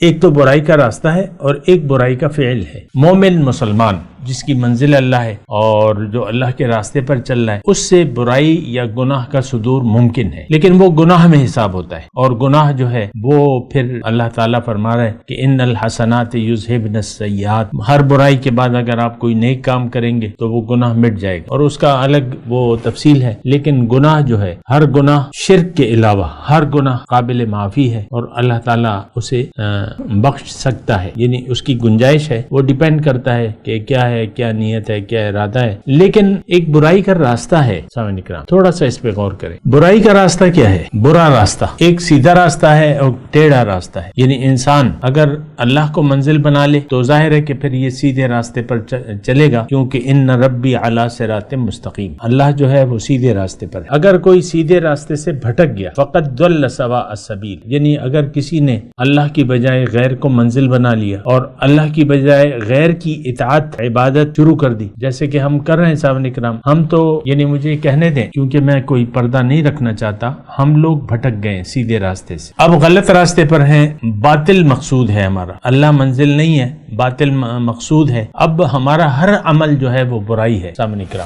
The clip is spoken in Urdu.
ایک تو برائی کا راستہ ہے اور ایک برائی کا فعل ہے۔ مومن مسلمان جس کی منزل اللہ ہے اور جو اللہ کے راستے پر چل رہا ہے، اس سے برائی یا گناہ کا صدور ممکن ہے، لیکن وہ گناہ میں حساب ہوتا ہے، اور گناہ جو ہے وہ پھر اللہ تعالیٰ فرما رہا ہے کہ ان الحسنات یذہبن السیئات، ہر برائی کے بعد اگر آپ کوئی نیک کام کریں گے تو وہ گناہ مٹ جائے گا، اور اس کا الگ وہ تفصیل ہے۔ لیکن گناہ جو ہے، ہر گناہ شرک کے علاوہ ہر گناہ قابل معافی ہے اور اللہ تعالیٰ اسے بخش سکتا ہے، یعنی اس کی گنجائش ہے، وہ ڈیپینڈ کرتا ہے کہ کیا ہے، کیا نیت ہے، کیا ارادہ ہے۔ لیکن ایک برائی کا راستہ ہے، سامعین کرام تھوڑا سا اس پہ غور کریں۔ برائی کا راستہ کیا ہے؟ برا راستہ ایک سیدھا راستہ ہے اور ٹیڑھا راستہ ہے، یعنی انسان اگر اللہ کو منزل بنا لے تو ظاہر ہے کہ پھر یہ سیدھے راستے پر چلے گا، کیونکہ ان ربی علی صراط مستقیم، اللہ جو ہے وہ سیدھے راستے پر ہے۔ اگر کوئی سیدھے راستے سے بھٹک گیا فقد ضل سواء السبیل، یعنی اگر کسی نے اللہ کی بجائے غیر کو منزل بنا لیا اور اللہ کی بجائے غیر کی اطاعت عبادت شروع کر دی، جیسے کہ ہم کر رہے ہیں سامعین کرام، ہم تو یعنی مجھے کہنے دیں کیونکہ میں کوئی پردہ نہیں رکھنا چاہتا، ہم لوگ بھٹک گئے سیدھے راستے سے، اب غلط راستے پر ہیں، باطل مقصود ہے ہمارا، اللہ منزل نہیں ہے، باطل مقصود ہے، اب ہمارا ہر عمل جو ہے وہ برائی ہے سامعین کرام۔